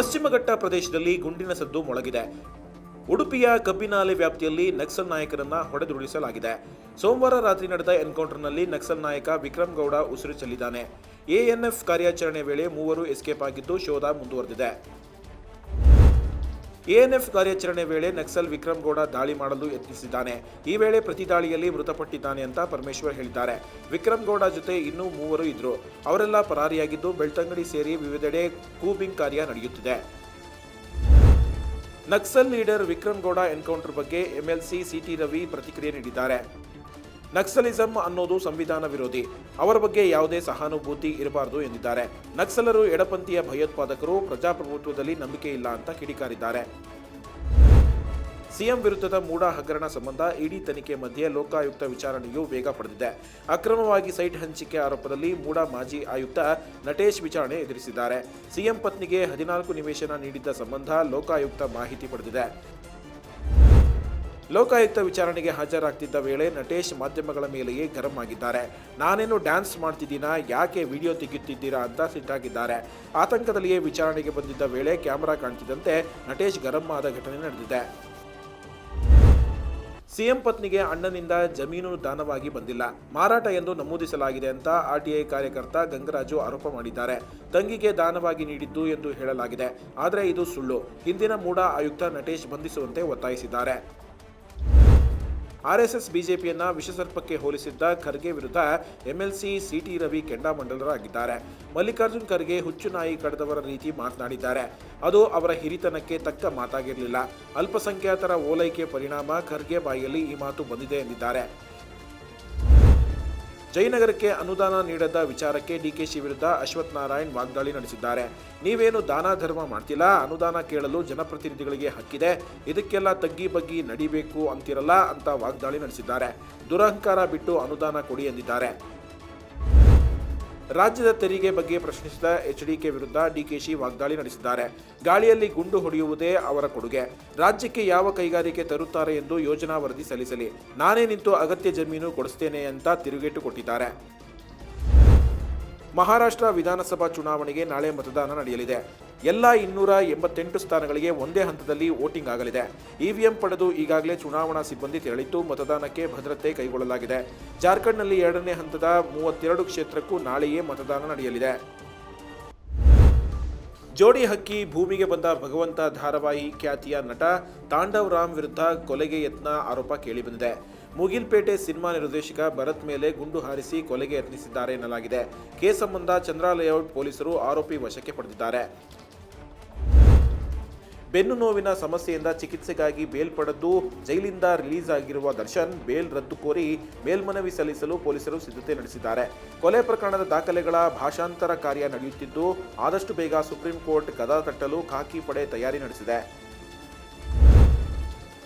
ಪಶ್ಚಿಮಘಟ್ಟ ಪ್ರದೇಶದಲ್ಲಿ ಗುಂಡಿನ ಸದ್ದು ಮೊಳಗಿದೆ. ಉಡುಪಿಯ ಕಬ್ಬಿನಾಲೆ ವ್ಯಾಪ್ತಿಯಲ್ಲಿ ನಕ್ಸಲ್ ನಾಯಕರನ್ನ ಹೊಡೆದುರುಳಿಸಲಾಗಿದೆ. ಸೋಮವಾರ ರಾತ್ರಿ ನಡೆದ ಎನ್ಕೌಂಟರ್ನಲ್ಲಿ ನಕ್ಸಲ್ ನಾಯಕ ವಿಕ್ರಮ್ ಗೌಡ ಉಸಿರು ಚೆಲ್ಲಿದ್ದಾನೆ. ಎಎನ್ಎಫ್ ಕಾರ್ಯಾಚರಣೆ ವೇಳೆ ಮೂವರು ಎಸ್ಕೇಪ್ ಆಗಿದ್ದು ಶೋಧ ಮುಂದುವರೆದಿದೆ. ಎಎನ್ಎಫ್ ಕಾರ್ಯಾಚರಣೆ ವೇಳೆ ನಕ್ಸಲ್ ವಿಕ್ರಮ್ ಗೌಡ ದಾಳಿ ಮಾಡಲು ಯತ್ನಿಸಿದ್ದಾನೆ. ಈ ವೇಳೆ ಪ್ರತಿ ದಾಳಿಯಲ್ಲಿ ಮೃತಪಟ್ಟಿದ್ದಾನೆ ಅಂತ ಪರಮೇಶ್ವರ್ ಹೇಳಿದ್ದಾರೆ. ವಿಕ್ರಮ್ ಗೌಡ ಜೊತೆ ಇನ್ನೂ ಮೂವರು ಇದ್ರು. ಅವರೆಲ್ಲ ಪರಾರಿಯಾಗಿದ್ದು ಬೆಳ್ತಂಗಡಿ ಸೇರಿ ವಿವಿಧೆಡೆ ಕೂಂಬಿಂಗ್ ಕಾರ್ಯ ನಡೆಯುತ್ತಿದೆ. ನಕ್ಸಲ್ ಲೀಡರ್ ವಿಕ್ರಮ್ ಗೌಡ ಎನ್ಕೌಂಟರ್ ಬಗ್ಗೆ ಎಂಎಲ್ಸಿ ಸಿಟಿ ರವಿ ಪ್ರತಿಕ್ರಿಯೆ ನೀಡಿದ್ದಾರೆ. ನಕ್ಸಲಿಸಂ ಅನ್ನೋದು ಸಂವಿಧಾನ ವಿರೋಧಿ, ಅವರ ಬಗ್ಗೆ ಯಾವುದೇ ಸಹಾನುಭೂತಿ ಇರಬಾರದು ಎಂದಿದ್ದಾರೆ. ನಕ್ಸಲರು ಎಡಪಂಥೀಯ ಭಯೋತ್ಪಾದಕರು, ಪ್ರಜಾಪ್ರಭುತ್ವದಲ್ಲಿ ನಂಬಿಕೆ ಇಲ್ಲ ಅಂತ ಕಿಡಿಕಾರಿದ್ದಾರೆ. ಸಿಎಂ ವಿರುದ್ಧದ ಮೂಡಾ ಹಗರಣ ಸಂಬಂಧ ಇಡಿ ತನಿಖೆ ಮಧ್ಯೆ ಲೋಕಾಯುಕ್ತ ವಿಚಾರಣೆಯು ವೇಗ ಪಡೆದಿದೆ. ಅಕ್ರಮವಾಗಿ ಸೈಟ್ ಹಂಚಿಕೆ ಆರೋಪದಲ್ಲಿ ಮೂಡಾ ಮಾಜಿ ಆಯುಕ್ತ ನಟೇಶ್ ವಿಚಾರಣೆ ಎದುರಿಸಿದ್ದಾರೆ. ಸಿಎಂ ಪತ್ನಿಗೆ 14 ನಿವೇಶನ ನೀಡಿದ್ದ ಸಂಬಂಧ ಲೋಕಾಯುಕ್ತ ಮಾಹಿತಿ ಪಡೆದಿದೆ. ಲೋಕಾಯುಕ್ತ ವಿಚಾರಣೆಗೆ ಹಾಜರಾಗ್ತಿದ್ದ ವೇಳೆ ನಟೇಶ್ ಮಾಧ್ಯಮಗಳ ಮೇಲೆಯೇ ಗರಂ ಆಗಿದ್ದಾರೆ. ನಾನೇನು ಡ್ಯಾನ್ಸ್ ಮಾಡ್ತಿದ್ದೀನಾ, ಯಾಕೆ ವಿಡಿಯೋ ತೆಗೆಯುತ್ತಿದ್ದೀರಾ ಅಂತ ಸಿಟ್ಟಾಗಿದ್ದಾರೆ. ಆತಂಕದಲ್ಲಿಯೇ ವಿಚಾರಣೆಗೆ ಬಂದಿದ್ದ ವೇಳೆ ಕ್ಯಾಮೆರಾ ಕಾಣ್ತಿದ್ದಂತೆ ನಟೇಶ್ ಗರಂ ಆದ ಘಟನೆ ನಡೆದಿದೆ. ಸಿಎಂ ಪತ್ನಿಗೆ ಅಣ್ಣನಿಂದ ಜಮೀನು ದಾನವಾಗಿ ಬಂದಿಲ್ಲ, ಮಾರಾಟ ಎಂದು ನಮೂದಿಸಲಾಗಿದೆ ಅಂತ ಆರ್ಟಿಐ ಕಾರ್ಯಕರ್ತ ಗಂಗರಾಜು ಆರೋಪ ಮಾಡಿದ್ದಾರೆ. ತಂಗಿಗೆ ದಾನವಾಗಿ ನೀಡಿದ್ದು ಎಂದು ಹೇಳಲಾಗಿದೆ, ಆದರೆ ಇದು ಸುಳ್ಳು. ಹಿಂದಿನ ಮೂಡಾ ಆಯುಕ್ತ ನಟೇಶ್ ಬಂಧಿಸುವಂತೆ ಒತ್ತಾಯಿಸಿದ್ದಾರೆ. ಆರ್ಎಸ್ಎಸ್ ಬಿಜೆಪಿಯನ್ನ ವಿಷಸರ್ಪಕ್ಕೆ ಹೋಲಿಸಿದ್ದ ಖರ್ಗೆ ವಿರುದ್ಧ ಎಂಎಲ್ಸಿ ಸಿಟಿ ರವಿ ಕೆಂಡಾಮಂಡಲರಾಗಿದ್ದಾರೆ. ಮಲ್ಲಿಕಾರ್ಜುನ್ ಖರ್ಗೆ ಹುಚ್ಚು ನಾಯಿ ಕಡದವರ ರೀತಿ ಮಾತನಾಡಿದ್ದಾರೆ. ಅದು ಅವರ ಹಿರಿತನಕ್ಕೆ ತಕ್ಕ ಮಾತಾಗಿರಲಿಲ್ಲ. ಅಲ್ಪಸಂಖ್ಯಾತರ ಓಲೈಕೆ ಪರಿಣಾಮ ಖರ್ಗೆ ಬಾಯಿಯಲ್ಲಿ ಈ ಮಾತು ಬಂದಿದೆ ಎಂದಿದ್ದಾರೆ. ಜಯನಗರಕ್ಕೆ ಅನುದಾನ ನೀಡದ ವಿಚಾರಕ್ಕೆ ಡಿಕೆಶಿ ವಿರುದ್ಧ ಅಶ್ವಥ್ ನಾರಾಯಣ್ ವಾಗ್ದಾಳಿ ನಡೆಸಿದ್ದಾರೆ. ನೀವೇನು ದಾನ ಧರ್ಮ ಮಾಡ್ತಿಲ್ಲ, ಅನುದಾನ ಕೇಳಲು ಜನಪ್ರತಿನಿಧಿಗಳಿಗೆ ಹಕ್ಕಿದೆ, ಇದಕ್ಕೆಲ್ಲ ತಗ್ಗಿ ಬಗ್ಗಿ ನಡಿಬೇಕು ಅಂತಿರಲ್ಲ ಅಂತ ವಾಗ್ದಾಳಿ ನಡೆಸಿದ್ದಾರೆ. ದುರಹಂಕಾರ ಬಿಟ್ಟು ಅನುದಾನ ಕೊಡಿ ಎಂದಿದ್ದಾರೆ. ರಾಜ್ಯದ ತೆರಿಗೆ ಬಗ್ಗೆ ಪ್ರಶ್ನಿಸಿದ ಎಚ್ಡಿಕೆ ವಿರುದ್ಧ ಡಿಕೆಶಿ ವಾಗ್ದಾಳಿ ನಡೆಸಿದ್ದಾರೆ. ಗಾಳಿಯಲ್ಲಿ ಗುಂಡು ಹೊಡೆಯುವುದೇ ಅವರ ಕೊಡುಗೆ. ರಾಜ್ಯಕ್ಕೆ ಯಾವ ಕೈಗಾರಿಕೆ ತರುತ್ತಾರೆ ಎಂದು ಯೋಜನಾ ವರದಿ ಸಲ್ಲಿಸಲಿ, ನಾನೇ ನಿಂತು ಅಗತ್ಯ ಜಮೀನು ಕೊಡಿಸ್ತೇನೆ ಅಂತ ತಿರುಗೇಟು ಕೊಟ್ಟಿದ್ದಾರೆ. ಮಹಾರಾಷ್ಟ್ರ ವಿಧಾನಸಭಾ ಚುನಾವಣೆಗೆ ನಾಳೆ ಮತದಾನ ನಡೆಯಲಿದೆ. ಎಲ್ಲ 288 ಸ್ಥಾನಗಳಿಗೆ ಒಂದೇ ಹಂತದಲ್ಲಿ ವೋಟಿಂಗ್ ಆಗಲಿದೆ. ಇವಿಎಂ ಪಡೆದು ಈಗಾಗಲೇ ಚುನಾವಣಾ ಸಿಬ್ಬಂದಿ ತೆರಳಿದ್ದು ಮತದಾನಕ್ಕೆ ಭದ್ರತೆ ಕೈಗೊಳ್ಳಲಾಗಿದೆ. ಜಾರ್ಖಂಡ್ನಲ್ಲಿ 2ನೇ ಹಂತದ 32 ಕ್ಷೇತ್ರಕ್ಕೂ ನಾಳೆಯೇ ಮತದಾನ ನಡೆಯಲಿದೆ. ಜೋಡಿ ಹಕ್ಕಿ ಭೂಮಿಗೆ ಬಂದ ಭಗವಂತ ಧಾರಾವಾಹಿ ಖ್ಯಾತಿಯ ನಟ ತಾಂಡವ್ ರಾಮ್ ವಿರುದ್ಧ ಕೊಲೆಗೆ ಯತ್ನ ಆರೋಪ ಕೇಳಿಬಂದಿದೆ. ಮುಗಿಲ್ಪೇಟೆ ಸಿನಿಮಾ ನಿರ್ದೇಶಕ ಭರತ್ ಮೇಲೆ ಗುಂಡು ಹಾರಿಸಿ ಕೊಲೆಗೆ ಯತ್ನಿಸಿದ್ದಾರೆ ಎನ್ನಲಾಗಿದೆ. ಕೇಸ್ ಸಂಬಂಧ ಚಂದ್ರ ಲೇಔಟ್ ಪೊಲೀಸರು ಆರೋಪಿ ವಶಕ್ಕೆ ಪಡೆದಿದ್ದಾರೆ. ಬೆನ್ನು ನೋವಿನ ಸಮಸ್ಯೆಯಿಂದ ಚಿಕಿತ್ಸೆಗಾಗಿ ಬೇಲ್ ಪಡೆದು ಜೈಲಿಂದ ರಿಲೀಸ್ ಆಗಿರುವ ದರ್ಶನ್ ಬೇಲ್ ರದ್ದು ಕೋರಿ ಮೇಲ್ಮನವಿ ಸಲ್ಲಿಸಲು ಪೊಲೀಸರು ಸಿದ್ಧತೆ ನಡೆಸಿದ್ದಾರೆ. ಕೊಲೆ ಪ್ರಕರಣದ ದಾಖಲೆಗಳ ಭಾಷಾಂತರ ಕಾರ್ಯ ನಡೆಯುತ್ತಿದ್ದು ಆದಷ್ಟು ಬೇಗ ಸುಪ್ರೀಂ ಕೋರ್ಟ್ ಕದ ತಟ್ಟಲು ಖಾಕಿ ಪಡೆ ತಯಾರಿ ನಡೆಸಿದೆ.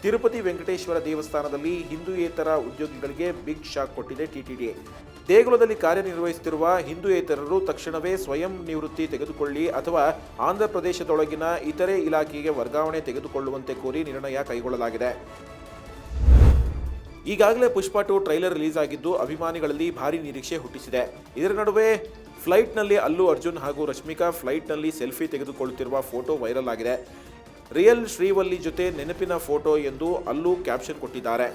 ತಿರುಪತಿ ವೆಂಕಟೇಶ್ವರ ದೇವಸ್ಥಾನದಲ್ಲಿ ಹಿಂದೂಯೇತರ ಉದ್ಯೋಗಿಗಳಿಗೆ ಬಿಗ್ ಶಾಕ್ ಕೊಟ್ಟಿದೆ ಟಿಟಿಡಿ. ದೇಗುಲದಲ್ಲಿ ಕಾರ್ಯನಿರ್ವಹಿಸುತ್ತಿರುವ ಹಿಂದೂಯೇತರರು ತಕ್ಷಣವೇ ಸ್ವಯಂ ನಿವೃತ್ತಿ ತೆಗೆದುಕೊಳ್ಳಿ ಅಥವಾ ಆಂಧ್ರಪ್ರದೇಶದೊಳಗಿನ ಇತರೆ ಇಲಾಖೆಗೆ ವರ್ಗಾವಣೆ ತೆಗೆದುಕೊಳ್ಳುವಂತೆ ಕೋರಿ ನಿರ್ಣಯ ಕೈಗೊಳ್ಳಲಾಗಿದೆ. ಈಗಾಗಲೇ ಪುಷ್ಪ 2 ಟ್ರೈಲರ್ ರಿಲೀಸ್ ಆಗಿದ್ದು ಅಭಿಮಾನಿಗಳಲ್ಲಿ ಭಾರಿ ನಿರೀಕ್ಷೆ ಹುಟ್ಟಿಸಿದೆ. ಇದರ ನಡುವೆ ಫ್ಲೈಟ್ನಲ್ಲಿ ಅಲ್ಲು ಅರ್ಜುನ್ ಹಾಗೂ ರಶ್ಮಿಕಾ ಫ್ಲೈಟ್ನಲ್ಲಿ ಸೆಲ್ಫಿ ತೆಗೆದುಕೊಳ್ಳುತ್ತಿರುವ ಫೋಟೋ ವೈರಲ್ ಆಗಿದೆ. ರಿಯಲ್ ಶ್ರೀವಲ್ಲಿ ಜೊತೆ ನೆನಪಿನ ಫೋಟೋ ಎಂದು ಅಲ್ಲು ಕ್ಯಾಪ್ಷನ್ ಕೊಟ್ಟಿದ್ದಾರೆ.